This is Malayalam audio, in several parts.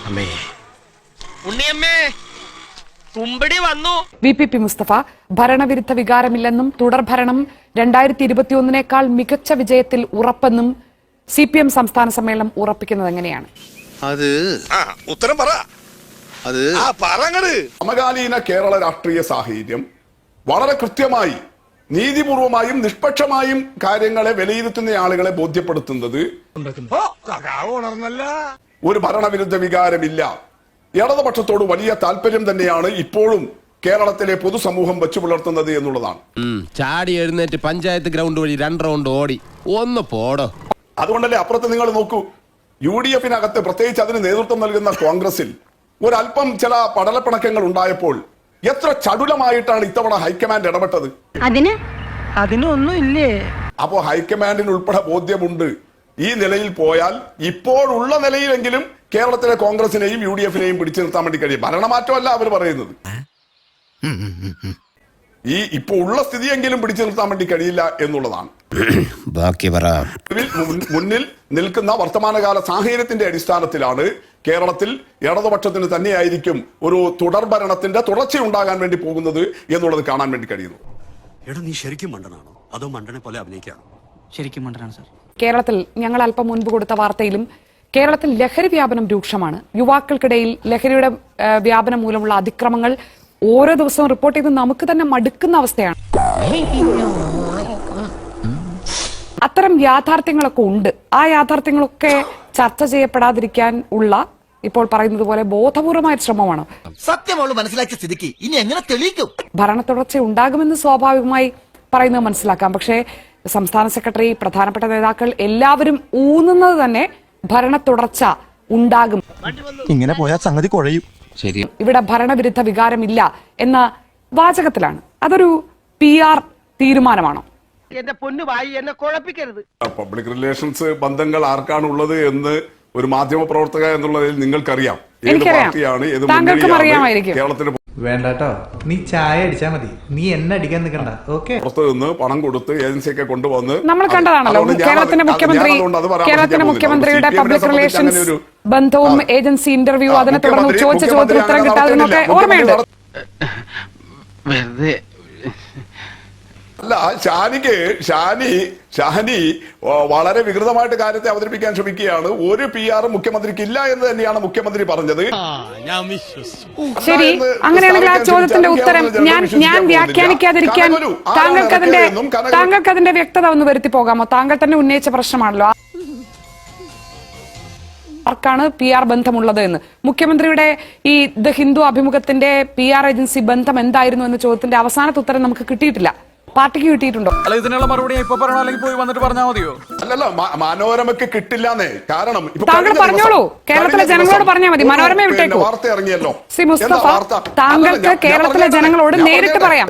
ഉണ്ണിയമ്മേ കുമ്പടി വന്നു. VPP മുസ്തഫ ഭരണവിരുദ്ധ വികാരമില്ലെന്നും തുടർഭരണം 2021-നേക്കാൾ മികച്ച വിജയത്തിൽ ഉറപ്പെന്നും CPM സംസ്ഥാന സമ്മേളനം ഉറപ്പിക്കുന്നത് എങ്ങനെയാണ്? ഉത്തരം പറ. സമകാലീന കേരള രാഷ്ട്രീയ സാഹചര്യം വളരെ കൃത്യമായി നീതിപൂർവമായും നിഷ്പക്ഷമായും കാര്യങ്ങളെ വിലയിരുത്തുന്ന ആളുകളെ ബോധ്യപ്പെടുത്തുന്നത് ഒരു ഭരണവിരുദ്ധ വികാരമില്ല, ഇടതുപക്ഷത്തോട് വലിയ താല്പര്യം തന്നെയാണ് ഇപ്പോഴും കേരളത്തിലെ പൊതുസമൂഹം വെച്ചു പുലർത്തുന്നത് എന്നുള്ളതാണ്. ചാടി എഴുന്നേറ്റ് പഞ്ചായത്ത് ഗ്രൗണ്ട് വഴി 2 റൗണ്ട് ഓടി ഒന്ന് പോടോ. അതുകൊണ്ടല്ലേ അപ്പുറത്ത് നിങ്ങൾ നോക്കൂ, UDF-നകത്ത് പ്രത്യേകിച്ച് അതിന് നേതൃത്വം നൽകുന്ന കോൺഗ്രസിൽ ഒരല്പം ചില പടലപ്പിണക്കങ്ങൾ ഉണ്ടായപ്പോൾ എത്ര ചടുലമായിട്ടാണ് ഇത്തവണ ഹൈക്കമാൻഡ് ഇടപെട്ടത്. അതിനൊന്നും ഇല്ലേ? അപ്പോ ഹൈക്കമാൻഡിന് ഉൾപ്പെടെ ബോധ്യമുണ്ട്, ഈ നിലയിൽ പോയാൽ ഇപ്പോഴുള്ള നിലയിലെങ്കിലും കേരളത്തിലെ കോൺഗ്രസിനെയും UDF-നെയും പിടിച്ചു നിർത്താൻ വേണ്ടി കഴിയും. ഭരണമാറ്റമല്ല അവർ പറയുന്നത്, ഈ ഇപ്പൊ ഉള്ള സ്ഥിതിയെങ്കിലും പിടിച്ചു നിർത്താൻ വേണ്ടി കഴിയില്ല എന്നുള്ളതാണ്. മുന്നിൽ നിൽക്കുന്ന വർത്തമാനകാല സാഹചര്യത്തിന്റെ അടിസ്ഥാനത്തിലാണ് കേരളത്തിൽ ഇടതുപക്ഷത്തിന് തന്നെയായിരിക്കും ഒരു തുടർഭരണത്തിന്റെ തുടർച്ചയുണ്ടാകാൻ വേണ്ടി പോകുന്നത് എന്നുള്ളത് കാണാൻ വേണ്ടി കഴിയുന്നു. നീ ശരിക്കും മണ്ടനാണോ അതോ മണ്ടനെ പോലെ അഭിനയിക്കാണോ? ശരിക്കും മണ്ടനാണ് സാർ. കേരളത്തിൽ ഞങ്ങൾ അല്പം മുൻപ് കൊടുത്ത വാർത്തയിലും കേരളത്തിൽ ലഹരി വ്യാപനം രൂക്ഷമാണ്. യുവാക്കൾക്കിടയിൽ ലഹരിയുടെ വ്യാപനം മൂലമുള്ള അതിക്രമങ്ങൾ ഓരോ ദിവസവും റിപ്പോർട്ട് ചെയ്ത് നമുക്ക് തന്നെ മടുക്കുന്ന അവസ്ഥയാണ്. അത്തരം യാഥാർത്ഥ്യങ്ങളൊക്കെ ഉണ്ട്. ആ യാഥാർത്ഥ്യങ്ങളൊക്കെ ചർച്ച ചെയ്യപ്പെടാതിരിക്കാൻ ഉള്ള ഇപ്പോൾ പറയുന്നത് പോലെ ബോധപൂർവമായ ശ്രമമാണ്. സത്യമോള് മനസ്സിലാക്കിയ സ്ഥിതിക്ക് ഇനി എങ്ങനെ തെളിയിക്കും? ഭരണ തുടർച്ച ഉണ്ടാകുമെന്ന് സ്വാഭാവികമായി പറയുന്നത് മനസ്സിലാക്കാം. പക്ഷേ സംസ്ഥാന സെക്രട്ടറി, പ്രധാനപ്പെട്ട നേതാക്കൾ എല്ലാവരും ഊന്നുന്നത് തന്നെ ഭരണ തുടർച്ച ഉണ്ടാകും. ഇങ്ങനെ പോയാൽ സംഗതി കുഴയും. ശരി, ഇവിടെ ഭരണവിരുദ്ധ വികാരമില്ല എന്ന വാചകത്തിലാണ്. അതൊരു PR തീരുമാനമാണോ? എന്റെ പൊന്നു വായി എന്നെ കുഴപ്പിക്കരുത്. പബ്ലിക് റിലേഷൻസ് ബന്ധങ്ങൾ ആർക്കാണ് ഉള്ളത് എന്ന് ഒരു മാധ്യമ പ്രവർത്തക എന്നുള്ളതിൽ നിങ്ങൾക്കറിയാം. താങ്കൾക്കും അറിയാമായിരിക്കും. കേരളത്തിന് വേണ്ടട്ടോ, നീ ചായ അടിച്ചാ മതി, നീ എന്നെ അടിക്കാൻ നിൽക്കണ്ട. ഓക്കെ, പുറത്തു നിന്ന് പണം കൊടുത്ത് ഏജൻസിയൊക്കെ കൊണ്ടുവന്ന് നമ്മൾ കണ്ടതാണല്ലോ. കേരളത്തിന്റെ മുഖ്യമന്ത്രിയുടെ പബ്ലിക് റിലേഷൻസ് ബന്ധവും ഏജൻസി ഇന്റർവ്യൂ, അതിനെ തുടർന്ന് ചോദിച്ച ചോദ്യത്തിന് ഉത്തരം കിട്ടാതെ ഓർമ്മയുണ്ട്. അല്ല, ഷാനി വളരെ വികൃതമായിട്ട് കാര്യത്തെ അവതരിപ്പിക്കാൻ ശ്രമിക്കുകയാണ്. ഒരു PR മുഖ്യമന്ത്രിക്ക് ഇല്ല എന്ന് തന്നെയാണ് മുഖ്യമന്ത്രി പറഞ്ഞത്. ശരി, അങ്ങനെയാണെങ്കിൽ ആ ചോദ്യത്തിന്റെ ഉത്തരം ഞാൻ വ്യാഖ്യാനിക്കാതിരിക്കാൻ താങ്കൾക്ക് അതിന്റെ വ്യക്തത ഒന്ന് വരുത്തി പോകാമോ? താങ്കൾ തന്നെ ഉന്നയിച്ച പ്രശ്നമാണല്ലോ, ആർക്കാണ് PR ബന്ധമുള്ളത് എന്ന്. മുഖ്യമന്ത്രിയുടെ ഈ ദ ഹിന്ദു അഭിമുഖത്തിന്റെ PR ഏജൻസി ബന്ധം എന്തായിരുന്നു എന്ന ചോദ്യത്തിന്റെ അവസാനത്തെ ഉത്തരം നമുക്ക് കിട്ടിയിട്ടില്ല. പാർട്ടിക്ക് കിട്ടിയിട്ടുണ്ടോ? ഇതിനുള്ള മറുപടി ഇപ്പൊ പറയണോ, അല്ലെങ്കിൽ പോയി വന്നിട്ട് പറഞ്ഞാൽ മതിയോ? അല്ലല്ല, മനോരമയ്ക്ക് കിട്ടില്ലാന്നേ. കാരണം താങ്കൾ പറഞ്ഞോളൂ, കേരളത്തിലെ ജനങ്ങളോട് പറഞ്ഞാൽ മതി. മനോരമ വിട്ടേക്കൂ. വാർത്ത ഇറങ്ങിയല്ലോ. ശ്രീ മുസ്തഫ, താങ്കൾക്ക് കേരളത്തിലെ ജനങ്ങളോട് നേരിട്ട് പറയാം.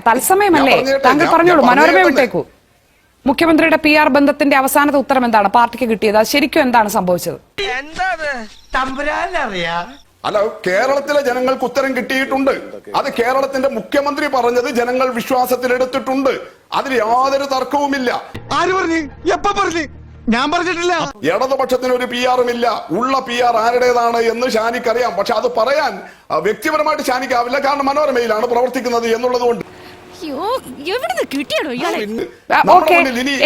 തത്സമയമല്ലേ? താങ്കൾ പറഞ്ഞോളൂ, മനോരമ വിട്ടേക്കൂ. മുഖ്യമന്ത്രിയുടെ PR ബന്ധത്തിന്റെ അവസാനത്തെ ഉത്തരം എന്താണ് പാർട്ടിക്ക് കിട്ടിയത്? അത് ശരിക്കും എന്താണ് സംഭവിച്ചത്? അല്ല, കേരളത്തിലെ ജനങ്ങൾക്ക് ഉത്തരം കിട്ടിയിട്ടുണ്ട്. അത് കേരളത്തിന്റെ മുഖ്യമന്ത്രി പറഞ്ഞത് ജനങ്ങൾ വിശ്വാസത്തിലെടുത്തിട്ടുണ്ട്. അതിൽ യാതൊരു തർക്കവുമില്ല. ആര് പറഞ്ഞു? എപ്പ പറഞ്ഞു? ഞാൻ പറഞ്ഞിട്ടില്ല. ഇടതുപക്ഷത്തിന് ഒരു PR-ഉം ഇല്ല. ഉള്ള PR ആരുടേതാണ് എന്ന് ഷാനിക്കറിയാം. പക്ഷെ അത് പറയാൻ വ്യക്തിപരമായിട്ട് ഷാനിക്കാവില്ല. കാരണം മനോരമയിലാണ് പ്രവർത്തിക്കുന്നത് എന്നുള്ളത് കൊണ്ട്.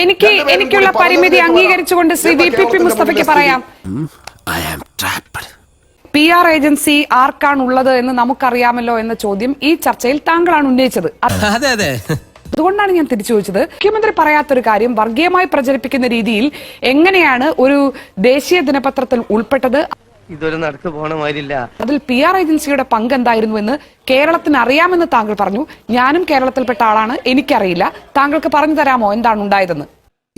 എനിക്കുള്ള പരിമിതി അംഗീകരിച്ചുകൊണ്ട് ശ്രീ VPP മുസ്തഫയ്ക്ക് പറയാം, PR ഏജൻസി ആർക്കാണുള്ളത് എന്ന് നമുക്കറിയാമല്ലോ എന്ന ചോദ്യം ഈ ചർച്ചയിൽ താങ്കളാണ് ഉന്നയിച്ചത്. അതുകൊണ്ടാണ് ഞാൻ തിരിച്ചു ചോദിച്ചത്. മുഖ്യമന്ത്രി പറയാത്തൊരു കാര്യം വർഗീയമായി പ്രചരിപ്പിക്കുന്ന രീതിയിൽ എങ്ങനെയാണ് ഒരു ദേശീയ ദിനപത്രത്തിൽ ഉൾപ്പെട്ടത്? ഇതൊരു നടക്ക് പോണ മാതിരില്ല. അതിൽ PR ഏജൻസിയുടെ പങ്ക് എന്തായിരുന്നു എന്ന് കേരളത്തിന് അറിയാമെന്ന് താങ്കൾ പറഞ്ഞു. ഞാനും കേരളത്തിൽപ്പെട്ട ആളാണ്, എനിക്കറിയില്ല. താങ്കൾക്ക് പറഞ്ഞു തരാമോ എന്താണ് ഉണ്ടായതെന്ന്?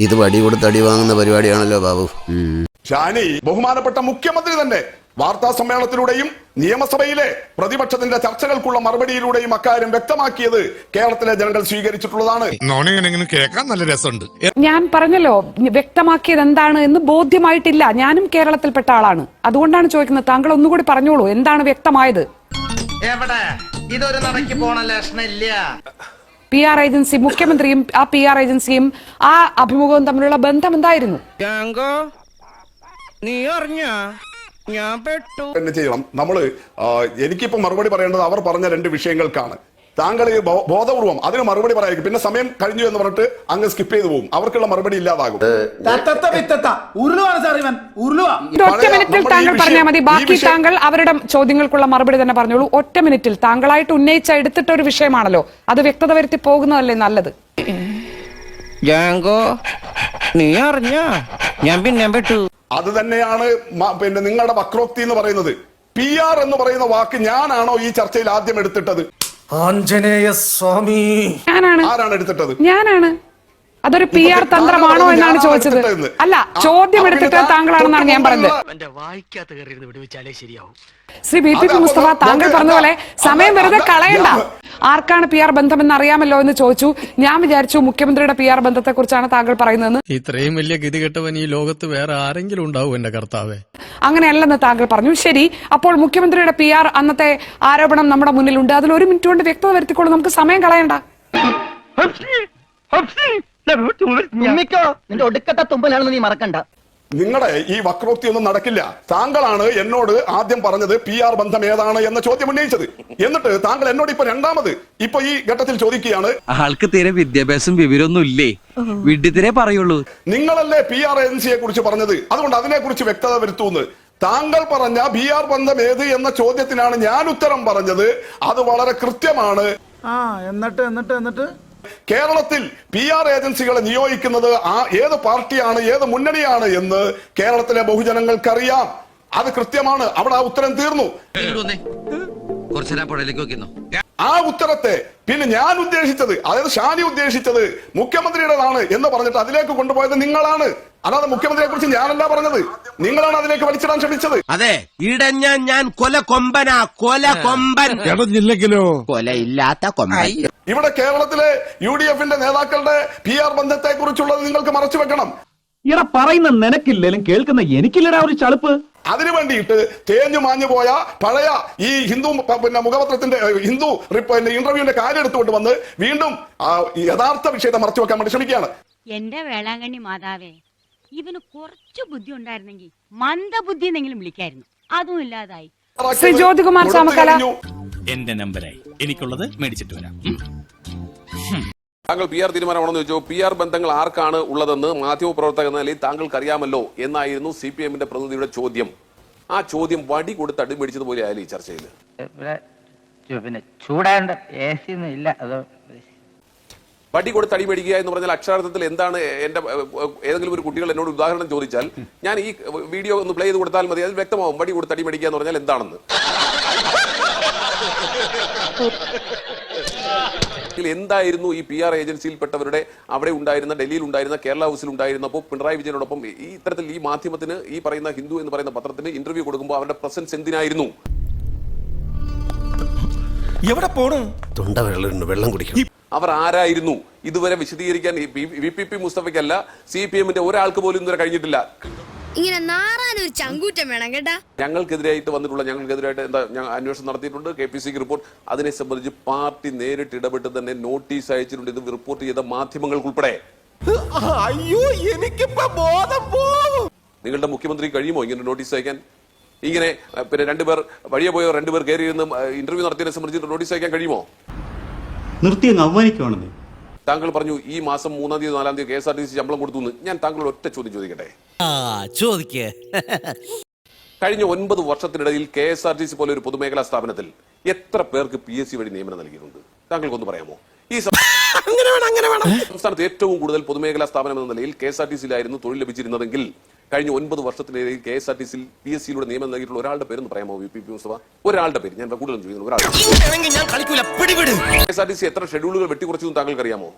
ഇത് വടി കൊടുത്ത് അടി വാങ്ങുന്ന പരിപാടിയാണല്ലോ ബാബു. ഷാനി, ബഹുമാനപ്പെട്ട മുഖ്യമന്ത്രി തന്നെ വാർത്താ സമ്മേളനത്തിലൂടെയും നിയമസഭയിലെ പ്രതിപക്ഷത്തിന്റെ ചർച്ചകൾക്കുള്ള മറുപടിയിലൂടെയും അക്കാര്യം വ്യക്തമാക്കിയത് കേരളത്തിലെ ജനങ്ങൾ സ്വീകരിച്ചിട്ടുള്ളതാണ്. കേൾക്കാൻ നല്ല രസമുണ്ട്. ഞാൻ പറഞ്ഞല്ലോ, വ്യക്തമാക്കിയത് എന്താണ് എന്ന് ബോധ്യമായിട്ടില്ല. ഞാനും കേരളത്തിൽപ്പെട്ട ആളാണ്, അതുകൊണ്ടാണ് ചോദിക്കുന്നത്. താങ്കൾ ഒന്നുകൂടി പറഞ്ഞോളൂ, എന്താണ് വ്യക്തമായത്? ഇതൊരു നടക്ക് പോണ ലക്ഷണില്ല. PR ഏജൻസി, മുഖ്യമന്ത്രിയും ആ PR ഏജൻസിയും ആ അഭിമുഖവും തമ്മിലുള്ള ബന്ധം എന്തായിരുന്നു? നീ അറിഞ്ഞ ഞാൻ പെട്ടു. തന്നെ ചെയ്യണം. നമ്മള് എനിക്കിപ്പോ മറുപടി പറയേണ്ടത് അവർ പറഞ്ഞ രണ്ട് വിഷയങ്ങൾക്കാണ്. താങ്കൾ ഈ ബോധപൂർവം അതിന് മറുപടി പറയായിരിക്കും, പിന്നെ സമയം കഴിഞ്ഞു എന്ന് പറഞ്ഞിട്ട് അങ്ങ് സ്കിപ്പ് ചെയ്തു പോകും, അവർക്കുള്ള മറുപടി ഇല്ലാതാകും. ഒറ്റ മിനിറ്റിൽ താങ്കൾ പറഞ്ഞാൽ മതി, ബാക്കി താങ്കൾ അവരുടെ ചോദ്യങ്ങൾക്കുള്ള മറുപടി തന്നെ പറഞ്ഞോളൂ. ഒറ്റ മിനിറ്റിൽ താങ്കളായിട്ട് ഉന്നയിച്ച എടുത്തിട്ട ഒരു വിഷയമാണല്ലോ, അത് വ്യക്തത വരുത്തി പോകുന്നതല്ലേ നല്ലത്. ജാങ്കോ നീ അറിഞ്ഞ ഞാൻ പിന്നെ പെട്ടു. അത് തന്നെയാണ് പിന്നെ നിങ്ങളുടെ വക്രോക്തി എന്ന് പറയുന്നത്. PR എന്ന് പറയുന്ന വാക്ക് ഞാനാണോ ഈ ചർച്ചയിൽ ആദ്യം എടുത്തിട്ടത്? ആഞ്ജനേയ സ്വാമി ആരാണ് എടുത്തിട്ടത്? ഞാനാണ്. അതൊരു PR തന്ത്രമാണോ എന്നാണ് ചോദിച്ചത്. അല്ല, ചോദ്യം എടുത്തിട്ട് താങ്കളാണെന്നാണ് ഞാൻ പറഞ്ഞത്. ശ്രീ VPP മുസ്തഫ, താങ്കൾ പറഞ്ഞതുപോലെ സമയം വെറുതെ കളയണ്ട. ആർക്കാണ് PR ബന്ധമെന്ന് അറിയാമല്ലോ എന്ന് ചോദിച്ചു. ഞാൻ വിചാരിച്ചു മുഖ്യമന്ത്രിയുടെ PR ബന്ധത്തെ കുറിച്ചാണ് താങ്കൾ പറയുന്നതെന്ന്. ഇത്രയും വലിയ ഗതികെട്ടവൻ ഈ ലോകത്ത് വേറെ ആരെങ്കിലും ഉണ്ടാവും എന്റെ കർത്താവേ? അങ്ങനെയല്ലെന്ന് താങ്കൾ പറഞ്ഞു. ശരി, അപ്പോൾ മുഖ്യമന്ത്രിയുടെ PR അന്നത്തെ ആരോപണം നമ്മുടെ മുന്നിലുണ്ട്. അതിൽ ഒരു മിനിറ്റ് കൊണ്ട് വ്യക്തത വരുത്തിക്കൊണ്ട് നമുക്ക് സമയം കളയണ്ട. നിന്റെ ഒടുക്കത്തെ തുമ്പലാണെന്ന് നീ മറക്കണ്ട. നിങ്ങളുടെ ഈ വക്രോക്തി ഒന്നും നടക്കില്ല. താങ്കളാണ് എന്നോട് ആദ്യം പറഞ്ഞത് PR ബന്ധം ഏതാണ് എന്ന ചോദ്യം ഉന്നയിച്ചത്. എന്നിട്ട് താങ്കൾ എന്നോട് ഇപ്പൊ രണ്ടാമത് ഇപ്പൊ ഈ ഘട്ടത്തിൽ ചോദിക്കുകയാണ്, ആൾക്ക് തീരെ വിദ്യാഭ്യാസം വിവരമൊന്നും ഇല്ലേ, വിഡ്ഢിത്തിരെ പറയുള്ളൂ. നിങ്ങളല്ലേ PR ഏജൻസിയെ കുറിച്ച് പറഞ്ഞത്, അതുകൊണ്ട് അതിനെ കുറിച്ച് വ്യക്തത വരുത്തൂന്ന്. താങ്കൾ പറഞ്ഞ PR ബന്ധം ഏത് എന്ന ചോദ്യത്തിനാണ് ഞാൻ ഉത്തരം പറഞ്ഞത്. അത് വളരെ കൃത്യമാണ്. എന്നിട്ട് കേരളത്തിൽ PR ഏജൻസികളെ നിയോഗിക്കുന്നത് ഏത് പാർട്ടിയാണ്, ഏത് മുന്നണിയാണ് എന്ന് കേരളത്തിലെ ബഹുജനങ്ങൾക്കറിയാം. അത് കൃത്യമാണ്. അവിടെ ആ ഉത്തരം തീർന്നു. ആ ഉത്തരത്തെ പിന്നെ ഞാൻ ഉദ്ദേശിച്ചത്, അതായത് ഷാനി ഉദ്ദേശിച്ചത് മുഖ്യമന്ത്രിയുടേതാണ് എന്ന് പറഞ്ഞിട്ട് അതിലേക്ക് കൊണ്ടുപോയത് നിങ്ങളാണ്. അല്ലാതെ മുഖ്യമന്ത്രിയെ കുറിച്ച് ഞാനല്ല പറഞ്ഞത്, നിങ്ങളാണ് അതിലേക്ക് വലിച്ചിടാൻ ശ്രമിച്ചത്. അതെ, ഇടഞ്ഞ ഞാൻ കൊല കൊമ്പനാ, കൊല കൊമ്പൻ. കൊലയില്ലാത്ത കൊമ്പൻ. ഇവിടെ കേരളത്തിലെ UDFന്റെ നേതാക്കളുടെ PR ബന്ധത്തെ കുറിച്ചുള്ളത് നിങ്ങൾക്ക് മറച്ചു വെക്കണം. ഇട പറയുന്ന നിനക്കില്ലേലും കേൾക്കുന്ന എനിക്കില്ലടാ ഒരു ചളുപ്പ്. അതിനു വേണ്ടിയിട്ട് തേഞ്ഞു മാഞ്ഞു പോയ പഴയ ഈ ഹിന്ദു പിന്നെ മുഖപത്രത്തിന്റെ ഹിന്ദു ഇന്റർവ്യൂവിന്റെ കാര്യം എടുത്തുകൊണ്ട് വന്ന് വീണ്ടും യഥാർത്ഥ വിഷയത്തെ മറച്ചു വെക്കാൻ വേണ്ടി ശ്രമിക്കുകയാണ്. എന്റെ വേളാങ്കണ്ണി മാതാവേ, ഇവന് കുറച്ചു ബുദ്ധി ഉണ്ടായിരുന്നെങ്കിൽ മന്ദബുദ്ധി എന്നെങ്കിലും വിളിക്കായിരുന്നു. അതും ഇല്ലാതായി. ശ്രീ ജ്യോതികുമാർ ചാമക്കാല, എന്റെ നമ്പരായി എനിക്കുള്ളത് മേടിച്ചിട്ട് വരാം. താങ്കൾ PR തീരുമാനമാണെന്ന് ചോദിച്ചു. PR ബന്ധങ്ങൾ ആർക്കാണ് ഉള്ളതെന്ന് മാധ്യമപ്രവർത്തക എന്ന നിലയിൽ താങ്കൾക്ക് അറിയാമല്ലോ എന്നായിരുന്നു CPMന്റെ പ്രതിനിധിയുടെ ചോദ്യം. ആ ചോദ്യം വടി കൊടുത്ത് അടിമേടിച്ചതുപോലെ ആയാലും ഈ ചർച്ചയിൽ പിന്നെ ചൂടാണ്ട് AC ഒന്നും ഇല്ല. അതോ വടി കൊടുത്ത് അടിമേടിക്കുക എന്ന് പറഞ്ഞാൽ അക്ഷരാർത്ഥത്തിൽ എന്താണ്? എന്റെ ഏതെങ്കിലും ഒരു കുട്ടികൾ എന്നോട് ഉദാഹരണം ചോദിച്ചാൽ ഞാൻ ഈ വീഡിയോ ഒന്ന് പ്ലേ ചെയ്ത് കൊടുത്താൽ മതി, അത് വ്യക്തമാവും വടി കൊടുത്ത് അടിമേടിക്കുക എന്ന് പറഞ്ഞാൽ എന്താണെന്ന്. എന്തായിരുന്നു ഈ PR ഏജൻസിയിൽപ്പെട്ടവരുടെ അവിടെ ഉണ്ടായിരുന്ന, ഡൽഹിയിൽ ഉണ്ടായിരുന്ന, കേരള ഹൗസിൽ ഉണ്ടായിരുന്നപ്പോൾ പിണറായി വിജയനോടൊപ്പം ഈ ഇത്തരത്തിൽ ഈ മാധ്യമത്തിന്, ഈ പറയുന്ന ഹിന്ദു എന്ന് പറയുന്ന പത്രത്തിന് ഇന്റർവ്യൂ കൊടുക്കുമ്പോൾ അവരുടെ പ്രസൻസ് എന്തിനായിരുന്നു? എവിടെ പോണു? തൊണ്ട വെള്ളം കുടിക്കണം. അവർ ആരായിരുന്നു? ഇതുവരെ വിശദീകരിക്കാൻ VPP മുസ്തഫയ്ക്കല്ല CPMന്റെ ഒരാൾക്ക് പോലും ഇതുവരെ കഴിഞ്ഞിട്ടില്ല. ഇങ്ങനെ നാറാനൊരു ചങ്കൂറ്റം വേണം കേട്ടാ. ഞങ്ങൾക്കെതിരായിട്ട് എന്താ അന്വേഷണം നടത്തിയിട്ടുണ്ട്. KPCക്ക് റിപ്പോർട്ട്, അതിനെ സംബന്ധിച്ച് പാർട്ടി നേരിട്ട് ഇടപെട്ട് തന്നെ നോട്ടീസ് അയച്ചിട്ടുണ്ട്. ഇത് റിപ്പോർട്ട് ചെയ്ത മാധ്യമങ്ങൾക്കുൾപ്പെടെ. അയ്യോ, എനിക്കിപ്പോ ബോധം പോകും. നിങ്ങളുടെ മുഖ്യമന്ത്രി കഴിയുമോ ഇങ്ങനെ നോട്ടീസ് അയക്കാൻ? ഇങ്ങനെ പിന്നെ രണ്ടുപേർ വഴിയെ പോയോ രണ്ടുപേർ കയറി ഇരുന്ന് ഇന്റർവ്യൂ നടത്തിയതിനെ സംബന്ധിച്ച് നോട്ടീസ് അയക്കാൻ കഴിയുമോ? നിർത്തി അങ്ങ് അവമാനിക്കുവാണെന്നേ. താങ്കൾ പറഞ്ഞു ഈ മാസം 3-ാം തീയതി 4-ാം തീയതി KSRTC ശമ്പളം കൊടുത്തു. ഞാൻ താങ്കളോട് ഒറ്റ ചോദ്യം ചോദിക്കട്ടെ. കഴിഞ്ഞ 9 വർഷത്തിനിടയിൽ KSRTC പോലെ ഒരു പൊതുമേഖലാ സ്ഥാപനത്തിൽ എത്ര പേർക്ക് PSC വഴി നിയമനം നൽകിയിട്ടുണ്ട്? താങ്കൾക്കൊന്ന് പറയാമോ? ഈ സംസ്ഥാനത്ത് ഏറ്റവും കൂടുതൽ പൊതുമേഖലാ സ്ഥാപനം എന്ന നിലയിൽ KSRTCയിലായിരുന്നു തൊഴിൽ ലഭിച്ചിരുന്നതെങ്കിൽ കഴിഞ്ഞ 9 വർഷത്തിനിടയിൽ KSRTCയിൽ PSCയിലൂടെ നിയമനം നൽകിയിട്ടുള്ള ഒരാളുടെ പേരെന്ന് പറയാമോ VPP മുസ്തഫ? ഒരാളുടെ പേര് ഞാൻ കൂടുതലും ചോദിക്കുന്നു. KSRTC എത്ര ഷെഡ്യൂളുകൾ വെട്ടിക്കുറച്ചു താങ്കൾക്ക് അറിയാമോ?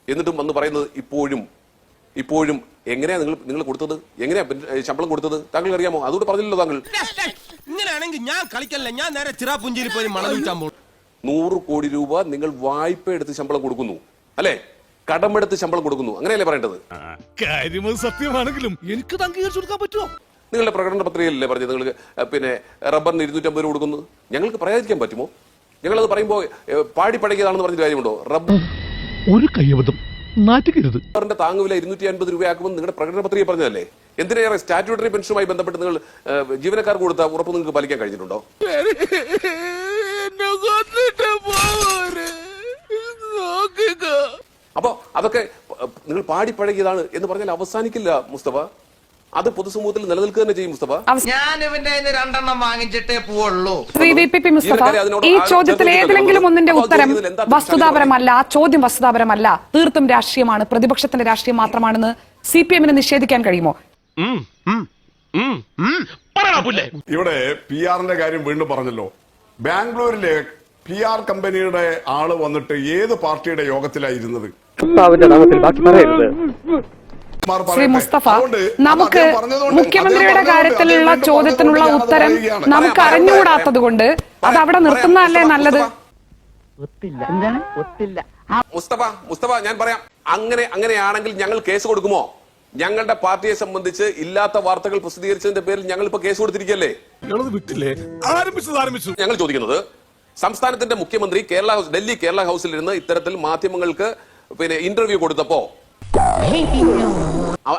എന്നിട്ടും വന്ന് പറയുന്നത് ഇപ്പോഴും എങ്ങനെയാ നിങ്ങൾ കൊടുത്തത്, എങ്ങനെയാ ശമ്പളം കൊടുത്തത് താങ്കൾക്ക് അറിയാമോ? അതുകൊണ്ട് പറഞ്ഞില്ലല്ലോ താങ്കൾ. ഇങ്ങനെയാണെങ്കിൽ ഞാൻ കളിക്കല്ല, ഞാൻ നേരെ ചിറാപുഞ്ചിയിൽ പോയി മണം വിൽക്കാൻ പോകും. 100 കോടി രൂപ നിങ്ങൾ വായ്പ എടുത്ത് ശമ്പളം കൊടുക്കുന്നു, അല്ലെ? കടമെടുത്ത് ശമ്പളം കൊടുക്കുന്നു, അങ്ങനെയല്ലേ പറയേണ്ടത്? കാര്യം സത്യമാണെങ്കിലും എനിക്ക് അംഗീകരിച്ചു കൊടുക്കാൻ പറ്റുമോ? നിങ്ങളുടെ പ്രകടന പത്രികയിലല്ലേ പറഞ്ഞത് നിങ്ങൾക്ക് പിന്നെ റബ്ബറിന് 250 രൂപ കൊടുക്കുന്നു? ഞങ്ങൾക്ക് പറയാതിരിക്കാൻ പറ്റുമോ? ഞങ്ങളത് പറയുമ്പോൾ പാടി പഴകിയതാണെന്ന് പറഞ്ഞ കാര്യമുണ്ടോ? റബ്ബർ ഒരു കയ്യബദ്ധം നാറ്റുകരുത്. റബ്ബറിന്റെ താങ്ങുവില 250 രൂപയാക്കുമെന്ന് നിങ്ങളുടെ പ്രകടന പത്രിക പറഞ്ഞതല്ലേ? എന്തിനേറെ സ്റ്റാറ്റ്യൂട്ടറി പെൻഷനുമായി ബന്ധപ്പെട്ട് നിങ്ങൾ ജീവനക്കാർക്ക് കൊടുത്ത ഉറപ്പ് നിങ്ങൾക്ക് പാലിക്കാൻ കഴിഞ്ഞിട്ടുണ്ടോ? അപ്പൊ അതൊക്കെ നിങ്ങൾ പാടിപ്പഴകിയതാണ് എന്ന് പറഞ്ഞാൽ അവസാനിക്കില്ല മുസ്തഫ. അത് പൊതുസമൂഹത്തിൽ നിലനിൽക്കുക തന്നെ ചെയ്യും മുസ്തഫ. ഞാൻ ഇവന്റെ 2 വാങ്ങിച്ചിട്ടേ പോവുള്ളൂ. ശ്രീ VPP മുസ്തഫ, ഈ ചോദ്യത്തിൽ ഏതെങ്കിലും ഒന്നിന്റെ ഉത്തരം വസ്തുതാപരമല്ല, ആ ചോദ്യം വസ്തുതാപരമല്ല, തീർത്തും രാഷ്ട്രീയമാണ്, പ്രതിപക്ഷത്തിന്റെ രാഷ്ട്രീയം മാത്രമാണെന്ന് CPM-ന് നിഷേധിക്കാൻ കഴിയുമോ? ഇവിടെ PR-ന്റെ കാര്യം വീണ്ടും പറഞ്ഞല്ലോ. ബാംഗ്ലൂരിലെ PR കമ്പനിയുടെ ആള് വന്നിട്ട് ഏത് പാർട്ടിയുടെ യോഗത്തിലായിരുന്നത്? ശ്രീ മുസ്തഫ, നമുക്ക് മുഖ്യമന്ത്രിയുടെ കാര്യത്തിലുള്ള ചോദ്യത്തിനുള്ള ഉത്തരം നമുക്ക് അറിഞ്ഞുകൂടാത്തത് കൊണ്ട് അത് അവിടെ നിർത്തുന്നതല്ലേ നല്ലത്? മുസ്തഫ ഞാൻ പറയാം, അങ്ങനെയാണെങ്കിൽ ഞങ്ങൾ കേസ് കൊടുക്കുമോ? ഞങ്ങളുടെ പാർട്ടിയെ സംബന്ധിച്ച് ഇല്ലാത്ത വാർത്തകൾ പ്രസിദ്ധീകരിച്ചതിന്റെ പേരിൽ ഞങ്ങൾ ഇപ്പൊ കേസ് കൊടുത്തിരിക്കല്ലേ? ഞങ്ങൾ ചോദിക്കുന്നത്, സംസ്ഥാനത്തിന്റെ മുഖ്യമന്ത്രി ഡൽഹി കേരള ഹൗസിൽ ഇരുന്ന് ഇത്തരത്തിൽ മാധ്യമങ്ങൾക്ക് ഇന്റർവ്യൂ കൊടുത്തപ്പോ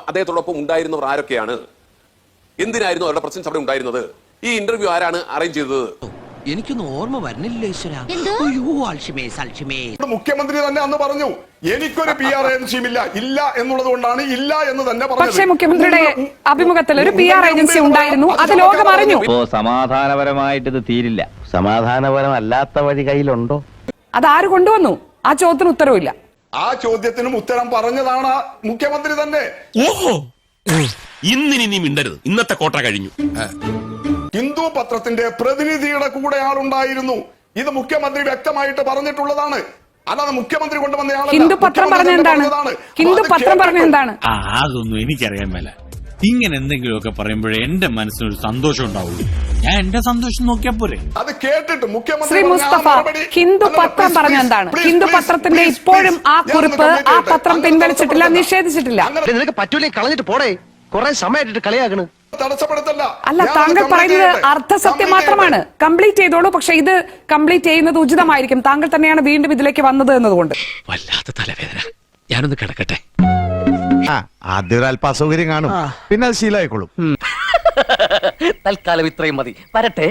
അദ്ദേഹത്തോടൊപ്പം ഉണ്ടായിരുന്നവർ ആരൊക്കെയാണ്? എന്തിനായിരുന്നു അവരുടെ പ്രസൻസ് അവിടെ ഉണ്ടായിരുന്നത്? ഈ ഇന്റർവ്യൂ ആരാണ് അറേഞ്ച് ചെയ്തത്? എനിക്കൊന്നും ഓർമ്മ വരുന്നില്ല. മുഖ്യമന്ത്രി തന്നെ അന്ന് പറഞ്ഞു എനിക്കൊരു PR ഏജൻസിയും ഇല്ല എന്നുള്ളത് കൊണ്ടാണ് ഇല്ല എന്ന് തന്നെ പറഞ്ഞത്. പക്ഷേ മുഖ്യമന്ത്രിയുടെ അഭിമുഖത്തിൽ ഒരു PR ഏജൻസി ഉണ്ടായിരുന്നു, അത് ലോകം അറിഞ്ഞു. സമാധാനപരമായിട്ട് ഇത് തീരില്ല. സമാധാനപരമല്ലാത്ത വഴി കയ്യിലുണ്ടോ? അത് ആര് കൊണ്ടുവന്നു? ആ ചോദ്യത്തിന് ഉത്തരവില്ല. ആ ചോദ്യത്തിനും ഉത്തരം പറഞ്ഞതാണ് മുഖ്യമന്ത്രി തന്നെ. ഓഹോ, ഇന്നിനി നീ മിണ്ടരുത്, ഇന്നത്തെ കോട്ട കഴിഞ്ഞു. ഹിന്ദു പത്രത്തിന്റെ പ്രതിനിധിയുടെ കൂടെ ആളുണ്ടായിരുന്നു. ഇത് മുഖ്യമന്ത്രി വ്യക്തമായിട്ട് പറഞ്ഞിട്ടുള്ളതാണ്. അല്ലാതെ മുഖ്യമന്ത്രി കൊണ്ടുവന്ന ഹിന്ദു പത്രം പറഞ്ഞ എന്താണ്? ഹിന്ദു പത്രം പറഞ്ഞ എന്താണ്? അതൊന്നും എനിക്കറിയാൻ മേല. ഇങ്ങനെ എന്തെങ്കിലുമൊക്കെ പറയുമ്പോഴേ എന്റെ മനസ്സിനൊരു സന്തോഷം ഉണ്ടാവുള്ളൂ. ഞാൻ എന്റെ സന്തോഷം നോക്കിയാ പോരെ. അത് കേട്ടിട്ട് മുഖ്യമന്ത്രി ശ്രീ മുസ്തഫ, ഹിന്ദു പത്രം പറഞ്ഞ എന്താണ്? ഹിന്ദു പത്രത്തിന്റെ ഇപ്പോഴും ആ കുറിപ്പ് ആ പത്രം പിൻവലിച്ചിട്ടില്ല, നിഷേധിച്ചിട്ടില്ല. നിനക്ക് പറ്റൂലേ, കളഞ്ഞിട്ട് പോടേ. കുറെ സമയമായിട്ട് കളിയാക്കണ്. തടസ്സപ്പെടുത്തല്ല. അല്ല, താങ്കൾ പറയുന്നത് അർദ്ധസത്യം മാത്രമാണ്. കംപ്ലീറ്റ് ചെയ്തോളൂ, പക്ഷെ ഇത് കംപ്ലീറ്റ് ചെയ്യുന്നത് ഉചിതമായിരിക്കും. താങ്കൾ തന്നെയാണ് വീണ്ടും ഇതിലേക്ക് വന്നത് എന്നതുകൊണ്ട്. വല്ലാത്ത തലവേദന, ഞാനൊന്ന് കിടക്കട്ടെ. ആദ്യം ഒരു അല്പ അസൗകര്യം കാണും, പിന്നെ അത് ശീലമായിക്കോളും. തൽക്കാലം ഇത്രയും മതി, വരട്ടെ.